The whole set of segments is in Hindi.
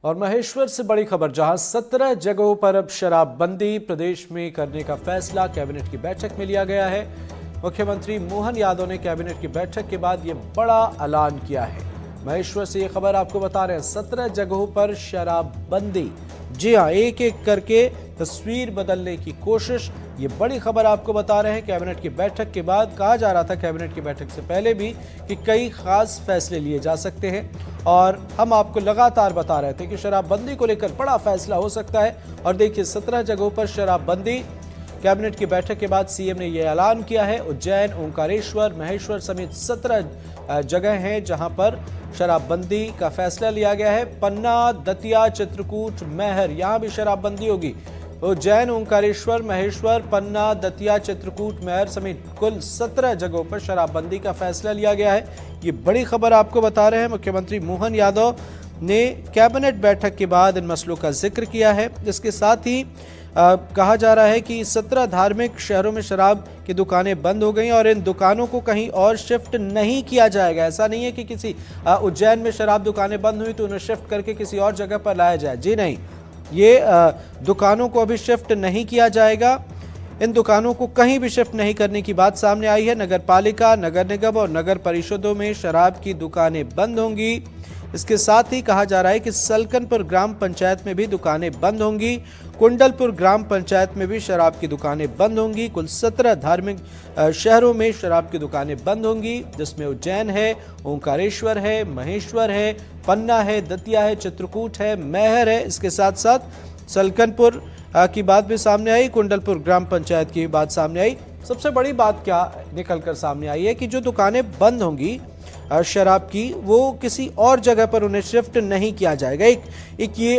और महेश्वर से बड़ी खबर, जहां 17 जगहों पर अब शराबबंदी प्रदेश में करने का फैसला कैबिनेट की बैठक में लिया गया है। मुख्यमंत्री मोहन यादव ने कैबिनेट की बैठक के बाद ये बड़ा ऐलान किया है। महेश्वर से ये खबर आपको बता रहे हैं, 17 जगहों पर शराबबंदी। जी हां, एक एक करके तस्वीर बदलने की कोशिश। ये बड़ी खबर आपको बता रहे हैं कैबिनेट की बैठक के बाद। कहा जा रहा था कैबिनेट की बैठक से पहले भी कि कई खास फैसले लिए जा सकते हैं, और हम आपको लगातार बता रहे थे कि शराबबंदी को लेकर बड़ा फैसला हो सकता है। और देखिए, 17 जगहों पर शराबबंदी। कैबिनेट की बैठक के बाद सीएम ने यह ऐलान किया है। उज्जैन, ओंकारेश्वर, महेश्वर समेत 17 जगह हैं जहां पर शराबबंदी का फैसला लिया गया है। पन्ना, दतिया, चित्रकूट, मैहर, यहां भी शराबबंदी होगी। उज्जैन, ओंकारेश्वर, महेश्वर, पन्ना, दतिया, चित्रकूट, मैहर समेत कुल 17 जगहों पर शराबबंदी का फैसला लिया गया है। ये बड़ी खबर आपको बता रहे हैं। मुख्यमंत्री मोहन यादव ने कैबिनेट बैठक के बाद इन मसलों का जिक्र किया है। इसके साथ ही कहा जा रहा है कि 17 धार्मिक शहरों में शराब की दुकानें बंद हो गई और इन दुकानों को कहीं और शिफ्ट नहीं किया जाएगा। ऐसा नहीं है कि किसी उज्जैन में शराब दुकानें बंद हुई तो उन्हें शिफ्ट करके किसी और जगह पर लाया जाए। जी नहीं, ये दुकानों को अभी शिफ्ट नहीं किया जाएगा। इन दुकानों को कहीं भी शिफ्ट नहीं करने की बात सामने आई है। नगर पालिका, नगर निगम और नगर परिषदों में शराब की दुकानें बंद होंगी। इसके साथ ही कहा जा रहा है कि सलकनपुर ग्राम पंचायत में भी दुकानें बंद होंगी। कुंडलपुर ग्राम पंचायत में भी शराब की दुकानें बंद होंगी। कुल 17 धार्मिक शहरों में शराब की दुकानें बंद होंगी, जिसमें उज्जैन है, ओंकारेश्वर है, महेश्वर है, पन्ना है, दतिया है, चित्रकूट है, मैहर है। इसके साथ साथ सलकनपुर की बात भी सामने आई, कुंडलपुर ग्राम पंचायत की बात सामने आई। सबसे बड़ी बात क्या निकलकर सामने आई है कि जो दुकानें बंद होंगी शराब की, वो किसी और जगह पर उन्हें शिफ्ट नहीं किया जाएगा। एक ये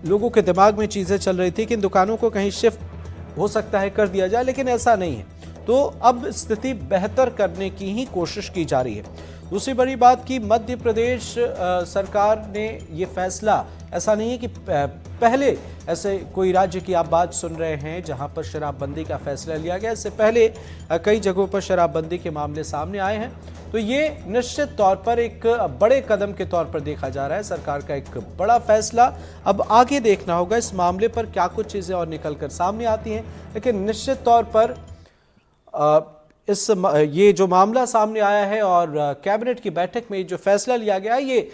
लोगों के दिमाग में चीज़ें चल रही थी कि इन दुकानों को कहीं शिफ्ट हो सकता है कर दिया जाए, लेकिन ऐसा नहीं है। तो अब स्थिति बेहतर करने की ही कोशिश की जा रही है। दूसरी बड़ी बात कि मध्य प्रदेश सरकार ने ये फैसला, ऐसा नहीं है कि पहले ऐसे कोई राज्य की आप बात सुन रहे हैं जहां पर शराबबंदी का फैसला लिया गया। इससे पहले कई जगहों पर शराबबंदी के मामले सामने आए हैं। तो ये निश्चित तौर पर एक बड़े कदम के तौर पर देखा जा रहा है, सरकार का एक बड़ा फैसला। अब आगे देखना होगा इस मामले पर क्या कुछ चीज़ें और निकल कर सामने आती हैं, लेकिन निश्चित तौर पर ये जो मामला सामने आया है और कैबिनेट की बैठक में जो फैसला लिया गया है, ये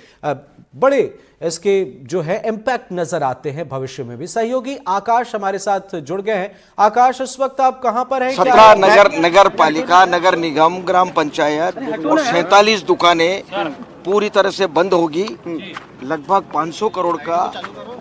बड़े इसके जो है इम्पैक्ट नजर आते हैं भविष्य में भी। सहयोगी आकाश हमारे साथ जुड़ गए हैं। आकाश, इस वक्त आप कहां पर हैं? 17 नगर पालिका, नगर निगम, ग्राम पंचायत और 47 दुकानें पूरी तरह से बंद होगी। लगभग 500 करोड़ का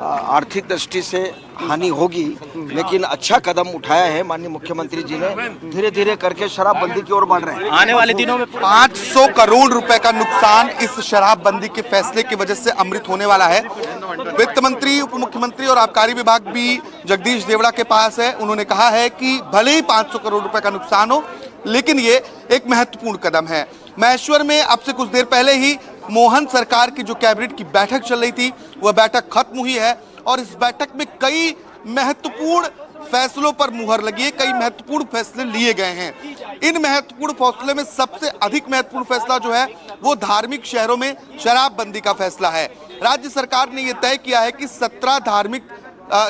आर्थिक दृष्टि से हानि होगी, लेकिन अच्छा कदम उठाया है माननीय मुख्यमंत्री जी ने। धीरे धीरे करके शराबबंदी की ओर बढ़ रहे हैं। आने वाले दिनों में 500 करोड़ रुपए का नुकसान इस शराबबंदी के फैसले की वजह से अमृत होने वाला है। वित्त मंत्री, उप मुख्यमंत्री और आबकारी विभाग भी जगदीश देवड़ा के पास है। उन्होंने कहा है कि भले ही 500 करोड़ रुपए का नुकसान हो, लेकिन ये एक महत्वपूर्ण कदम है। महेश्वर में अब से कुछ देर पहले ही मोहन सरकार की जो कैबिनेट की बैठक चल रही थी, वह बैठक खत्म हुई है और इस बैठक में कई महत्वपूर्ण फैसलों पर मुहर लगी है, कई महत्वपूर्ण फैसले लिए गए हैं। इन महत्वपूर्ण फैसले में सबसे अधिक महत्वपूर्ण फैसला जो है वो धार्मिक शहरों में शराबबंदी का फैसला है। राज्य सरकार ने यह तय किया है कि 17 धार्मिक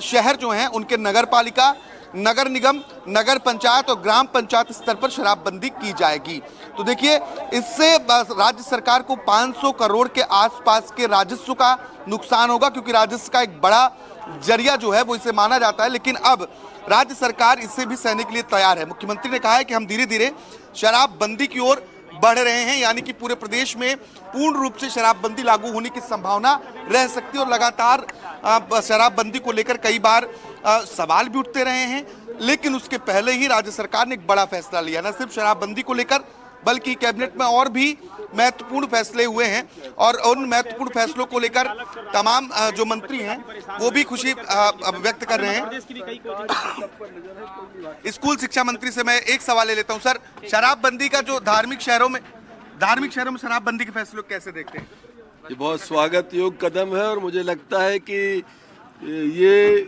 शहर जो हैं उनके नगर पालिका, नगर निगम, नगर पंचायत और ग्राम पंचायत स्तर पर शराबबंदी की जाएगी। तो देखिए, इससे राज्य सरकार को 500 करोड़ के आसपास के राजस्व का नुकसान होगा, क्योंकि राजस्व का एक बड़ा जरिया जो है वो इसे माना जाता है। लेकिन अब राज्य सरकार इससे भी सहने के लिए तैयार है। मुख्यमंत्री ने कहा है कि हम धीरे धीरे शराबबंदी की ओर बढ़ रहे हैं, यानी कि पूरे प्रदेश में पूर्ण रूप से शराबबंदी लागू होने की संभावना रह सकती है। और लगातार शराबबंदी को लेकर कई बार सवाल भी उठते रहे हैं, लेकिन उसके पहले ही राज्य सरकार ने एक बड़ा फैसला लिया। न सिर्फ शराबबंदी को लेकर, बल्कि कैबिनेट में और भी महत्वपूर्ण फैसले हुए हैं और उन महत्वपूर्ण फैसलों को लेकर तमाम जो मंत्री हैं वो भी खुशी व्यक्त कर रहे हैं। स्कूल शिक्षा मंत्री से मैं एक सवाल ले लेता हूं। सर, शराबबंदी का जो धार्मिक शहरों में शराबबंदी के फैसले कैसे देखते हैं? ये बहुत स्वागत योग्य कदम है और मुझे लगता है कि ये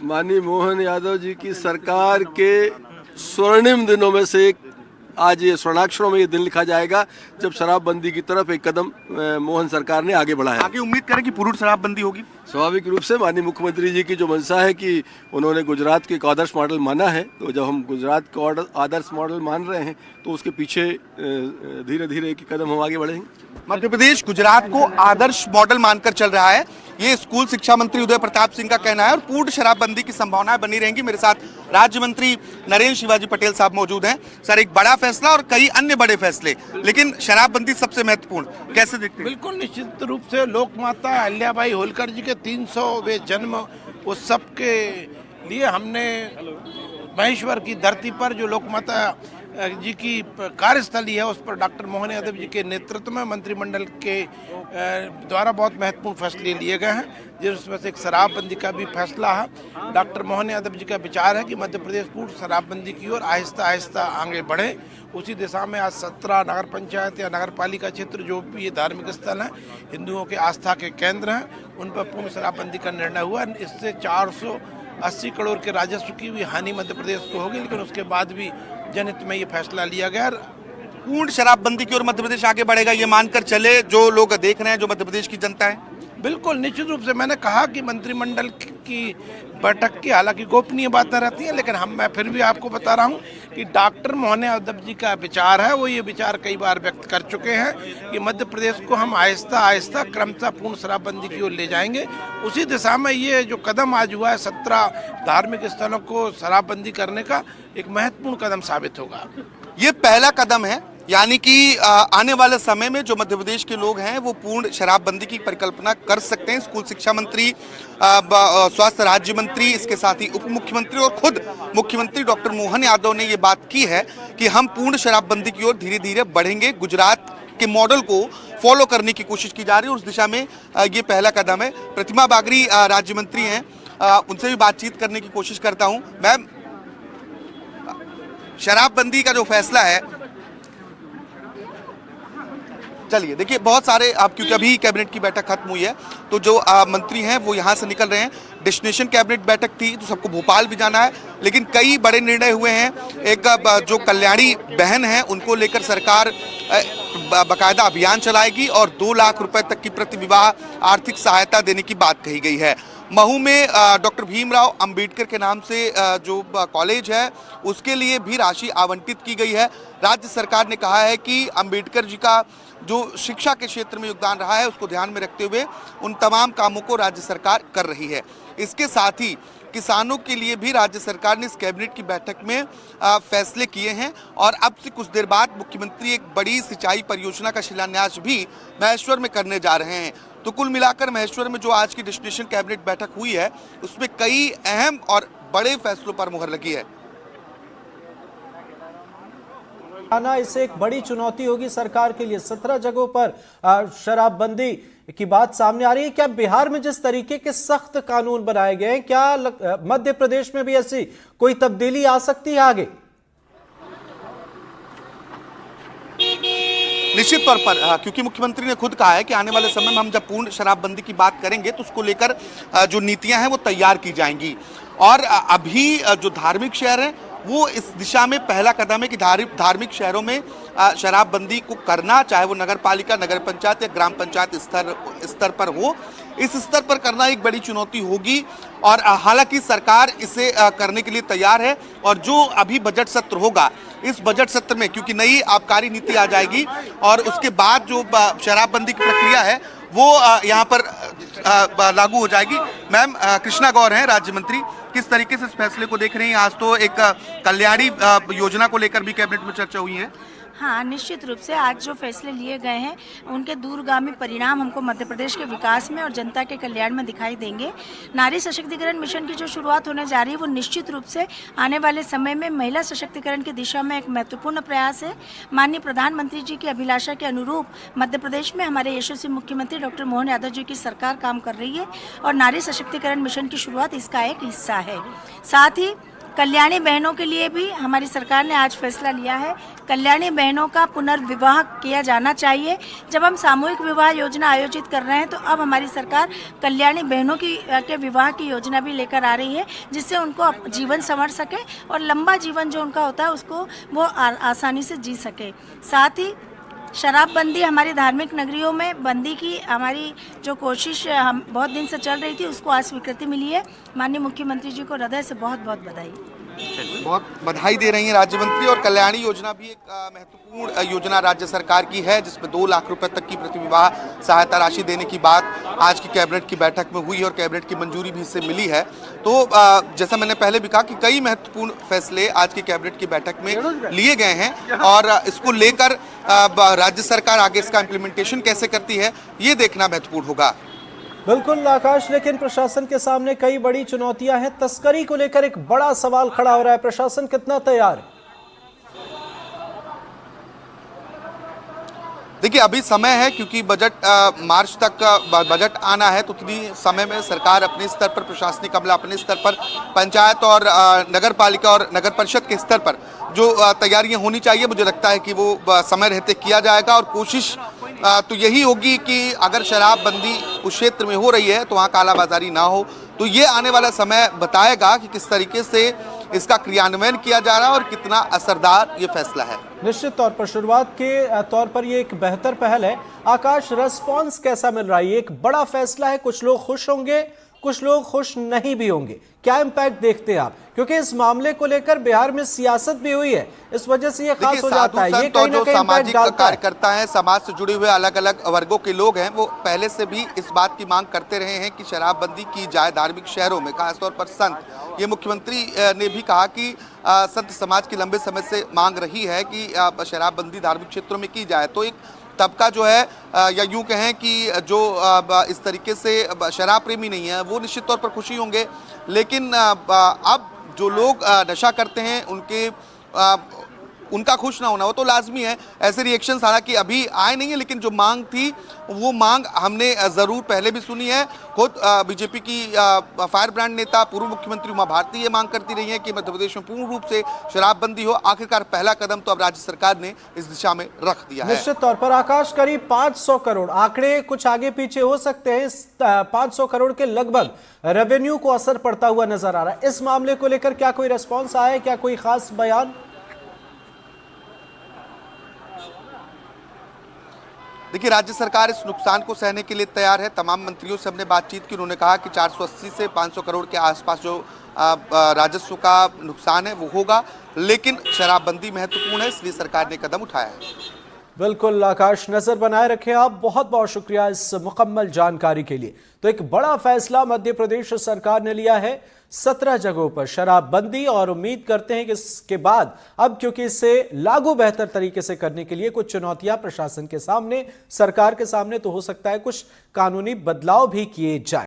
माननीय मोहन यादव जी की सरकार के स्वर्णिम दिनों में से एक आज ये स्वर्णाक्षरों में ये दिन लिखा जाएगा जब शराबबंदी की तरफ एक कदम मोहन सरकार ने आगे बढ़ाया। आगे उम्मीद करें कि पूर्ण शराबबंदी होगी। स्वाभाविक रूप से माननीय मुख्यमंत्री जी की जो मंशा है कि उन्होंने गुजरात के एक आदर्श मॉडल माना है, तो जब हम गुजरात को आदर्श मॉडल मान रहे हैं तो उसके पीछे धीरे धीरे एक कदम हम आगे बढ़ेंगे। मध्य प्रदेश गुजरात को आदर्श मॉडल मानकर चल रहा है, ये स्कूल शिक्षा मंत्री उदय प्रताप सिंह का कहना है और पूर्ण शराबबंदी की संभावनाएं बनी रहेंगी। मेरे साथ राज्य मंत्री नरेंद्र शिवाजी पटेल साहब मौजूद हैं। सर, एक बड़ा फैसला और कई अन्य बड़े फैसले, लेकिन शराबबंदी सबसे महत्वपूर्ण, कैसे देखते हैं? बिल्कुल निश्चित रूप से लोकमाता अहिल्याबाई होलकर जी के 300वें जन्म उत्सव के लिए हमने महेश्वर की धरती पर जो लोकमाता जी की कार्यस्थली है उस पर डॉक्टर मोहन यादव जी के नेतृत्व में मंत्रिमंडल के द्वारा बहुत महत्वपूर्ण फैसले लिए गए हैं, जिसमें से एक शराबबंदी का भी फैसला है। डॉक्टर मोहन यादव जी का विचार है कि मध्य प्रदेश पूर्ण शराबबंदी की ओर आहिस्ता आहिस्ता आगे बढ़े। उसी दिशा में आज 17 नगर पंचायत या नगर पालिका क्षेत्र जो भी ये धार्मिक स्थल हैं, हिंदुओं के आस्था के केंद्र हैं, उन पर पूर्ण शराबबंदी का निर्णय हुआ। इससे 480 करोड़ के राजस्व की भी हानि मध्य प्रदेश को होगी, लेकिन उसके बाद भी जनहित में ये फैसला लिया गया। पूर्ण शराबबंदी की ओर मध्य प्रदेश आगे बढ़ेगा, ये मानकर चले जो लोग देख रहे हैं, जो मध्य प्रदेश की जनता है? बिल्कुल निश्चित रूप से। मैंने कहा कि मंत्रिमंडल की बैठक की हालांकि गोपनीय बातें रहती हैं, लेकिन मैं फिर भी आपको बता रहा हूं कि डॉक्टर मोहन यादव जी का विचार है, वो ये विचार कई बार व्यक्त कर चुके हैं कि मध्य प्रदेश को हम आहिस्ता आहिस्ता क्रमशः पूर्ण शराबबंदी की ओर ले जाएंगे। उसी दिशा में ये जो कदम आज हुआ है 17 धार्मिक स्थलों को शराबबंदी करने का, एक महत्वपूर्ण कदम साबित होगा। ये पहला कदम है, यानी कि आने वाले समय में जो मध्य प्रदेश के लोग हैं वो पूर्ण शराबबंदी की परिकल्पना कर सकते हैं। स्कूल शिक्षा मंत्री, स्वास्थ्य राज्य मंत्री, इसके साथ ही उप मुख्यमंत्री और खुद मुख्यमंत्री डॉक्टर मोहन यादव ने ये बात की है कि हम पूर्ण शराबबंदी की ओर धीरे धीरे बढ़ेंगे। गुजरात के मॉडल को फॉलो करने की कोशिश की जा रही है, उस दिशा में ये पहला कदम है। प्रतिमा बागरी राज्य मंत्री हैं, उनसे भी बातचीत करने की कोशिश करता हूँ। मैम, शराबबंदी का जो फैसला है, चलिए देखिए, बहुत सारे आप, क्योंकि अभी कैबिनेट की बैठक खत्म हुई है तो जो मंत्री हैं वो यहाँ से निकल रहे हैं। डेस्टिनेशन कैबिनेट बैठक थी तो सबको भोपाल भी जाना है, लेकिन कई बड़े निर्णय हुए हैं। एक जो कल्याणी बहन है उनको लेकर सरकार बाकायदा अभियान चलाएगी और 2 लाख रुपए तक की प्रति विवाह आर्थिक सहायता देने की बात कही गई है। महू में डॉक्टर भीमराव अंबेडकर के नाम से जो कॉलेज है उसके लिए भी राशि आवंटित की गई है। राज्य सरकार ने कहा है कि अंबेडकर जी का जो शिक्षा के क्षेत्र में योगदान रहा है उसको ध्यान में रखते हुए उन तमाम कामों को राज्य सरकार कर रही है। इसके साथ ही किसानों के लिए भी राज्य सरकार ने इस कैबिनेट की बैठक में फैसले किए हैं और अब से कुछ देर बाद मुख्यमंत्री एक बड़ी सिंचाई परियोजना का शिलान्यास भी महेश्वर में करने जा रहे हैं। तो कुल मिलाकर महेश्वर में जो आज की डेस्टिनेशन कैबिनेट बैठक हुई है उसमें कई अहम और बड़े फैसलों पर मुहर लगी है। आना इसे एक बड़ी चुनौती होगी सरकार के लिए। 17 जगहों पर शराबबंदी की बात सामने आ रही है। क्या बिहार में जिस तरीके के सख्त कानून बनाए गए हैं, क्या मध्य प्रदेश में भी ऐसी कोई तब्दीली आ सकती है आगे? निश्चित तौर पर, क्योंकि मुख्यमंत्री ने खुद कहा है कि आने वाले समय में हम जब पूर्ण शराबबंदी की बात करेंगे तो उसको लेकर जो नीतियां हैं वो तैयार की जाएंगी। और अभी जो धार्मिक शहर हैं वो इस दिशा में पहला कदम है कि धार्मिक शहरों में शराबबंदी को करना, चाहे वो नगर पालिका, नगर पंचायत या ग्राम पंचायत स्तर पर हो, इस स्तर पर करना एक बड़ी चुनौती होगी। और हालांकि सरकार इसे करने के लिए तैयार है। और जो अभी बजट सत्र होगा, इस बजट सत्र में क्योंकि नई आबकारी नीति आ जाएगी और उसके बाद जो शराबबंदी की प्रक्रिया है वो यहाँ पर लागू हो जाएगी। मैम, कृष्णा गौर हैं राज्य मंत्री, किस तरीके से इस फैसले को देख रही हैं? आज तो एक कल्याणी योजना को लेकर भी कैबिनेट में चर्चा हुई है। हाँ, निश्चित रूप से आज जो फैसले लिए गए हैं उनके दूरगामी परिणाम हमको मध्य प्रदेश के विकास में और जनता के कल्याण में दिखाई देंगे। नारी सशक्तिकरण मिशन की जो शुरुआत होने जा रही है वो निश्चित रूप से आने वाले समय में महिला सशक्तिकरण की दिशा में एक महत्वपूर्ण प्रयास है। माननीय प्रधानमंत्री जी की अभिलाषा के अनुरूप मध्य प्रदेश में हमारे यशस्वी मुख्यमंत्री डॉक्टर मोहन यादव जी की सरकार काम कर रही है और नारी सशक्तिकरण मिशन की शुरुआत इसका एक हिस्सा है। साथ ही कल्याणी बहनों के लिए भी हमारी सरकार ने आज फैसला लिया है। कल्याणी बहनों का पुनर्विवाह किया जाना चाहिए। जब हम सामूहिक विवाह योजना आयोजित कर रहे हैं तो अब हमारी सरकार कल्याणी बहनों के विवाह की योजना भी लेकर आ रही है, जिससे उनको जीवन संवर सके और लंबा जीवन जो उनका होता है उसको वो आसानी से जी सके। साथ ही शराबबंदी हमारी धार्मिक नगरियों में बंदी की हमारी जो कोशिश हम बहुत दिन से चल रही थी उसको आज स्वीकृति मिली है। माननीय मुख्यमंत्री जी को हृदय से बहुत बहुत बधाई। बहुत बधाई दे रही हैं राज्य मंत्री। और कल्याणी योजना भी एक महत्वपूर्ण योजना राज्य सरकार की है, जिसमें 2 लाख रुपए तक की प्रतिविवाह सहायता राशि देने की बात आज की कैबिनेट की बैठक में हुई और कैबिनेट की मंजूरी भी इससे मिली है। तो जैसा मैंने पहले भी कहा कि कई महत्वपूर्ण फैसले आज की कैबिनेट की बैठक में लिए गए हैं और इसको लेकर राज्य सरकार आगे इसका इम्प्लीमेंटेशन कैसे करती है ये देखना महत्वपूर्ण होगा। बिल्कुल आकाश, लेकिन प्रशासन के सामने कई बड़ी चुनौतियां हैं। तस्करी को लेकर एक बड़ा सवाल खड़ा हो रहा है, प्रशासन कितना तैयार है? देखिए अभी समय है, क्योंकि बजट मार्च तक बजट आना है, तो उतनी समय में सरकार अपने स्तर पर, प्रशासनिक अमला अपने स्तर पर, पंचायत और नगर पालिका और नगर परिषद के स्तर पर जो तैयारियां होनी चाहिए, मुझे लगता है कि वो समय रहते किया जाएगा। और कोशिश तो यही होगी कि अगर शराबबंदी उस क्षेत्र में हो रही है तो वहाँ कालाबाजारी ना हो। तो ये आने वाला समय बताएगा कि किस तरीके से इसका क्रियान्वयन किया जा रहा है और कितना असरदार ये फैसला है। निश्चित तौर पर शुरुआत के तौर पर ये एक बेहतर पहल है। आकाश, रेस्पॉन्स कैसा मिल रहा है? ये एक बड़ा फैसला है, कुछ लोग खुश होंगे, कुछ लोग खुश नहीं भी होंगे। क्या इम्पैक्ट देखते हैं आप? क्योंकि इस मामले को लेकर बिहार में सियासत भी हुई है, इस वजह से ये खास हो जाता है। ये कहीं ना कहीं सामाजिक कार्यकर्ता है, समाज से जुड़े हुए अलग अलग वर्गों के लोग हैं, वो पहले से भी इस बात की मांग करते रहे हैं कि शराबबंदी की जाए धार्मिक शहरों में, खासतौर पर संत। ये मुख्यमंत्री ने भी कहा कि संत समाज की लंबे समय से मांग रही है कि शराबबंदी धार्मिक क्षेत्रों में की जाए। तो एक तबका जो है या यूं कहें कि जो इस तरीके से शराब प्रेमी नहीं है वो निश्चित तौर पर खुशी होंगे, लेकिन अब जो लोग नशा करते हैं उनका खुश ना होना वो तो लाजमी है। ऐसे रिएक्शंस हालांकि अभी आए नहीं है, लेकिन जो मांग थी वो मांग हमने ज़रूर पहले भी सुनी है। खुद बीजेपी की फायर ब्रांड नेता पूर्व मुख्यमंत्री उमा भारती ये मांग करती रही है कि मध्य प्रदेश में पूर्ण रूप से शराबबंदी हो। आखिरकार पहला कदम तो अब राज्य सरकार ने इस दिशा में रख दिया है। निश्चित तौर पर आकाश, करीब 500 करोड़, आंकड़े कुछ आगे पीछे हो सकते हैं, इस 500 करोड़ के लगभग रेवेन्यू को असर पड़ता हुआ नजर आ रहा है। इस मामले को लेकर क्या कोई रिस्पॉन्स आया है? क्या कोई खास बयान? देखिए राज्य सरकार इस नुकसान को सहने के लिए तैयार है। तमाम मंत्रियों से हमने बातचीत की, उन्होंने कहा कि 480 से 500 करोड़ के आसपास जो राजस्व का नुकसान है वो होगा, लेकिन शराबबंदी महत्वपूर्ण है, इसलिए सरकार ने कदम उठाया है। बिल्कुल आकाश, नजर बनाए रखें आप। बहुत बहुत शुक्रिया इस मुकम्मल जानकारी के लिए। तो एक बड़ा फैसला मध्य प्रदेश सरकार ने लिया है, 17 जगहों पर शराबबंदी, और उम्मीद करते हैं कि इसके बाद अब क्योंकि इसे लागू बेहतर तरीके से करने के लिए कुछ चुनौतियां प्रशासन के सामने, सरकार के सामने, तो हो सकता है कुछ कानूनी बदलाव भी किए जाए।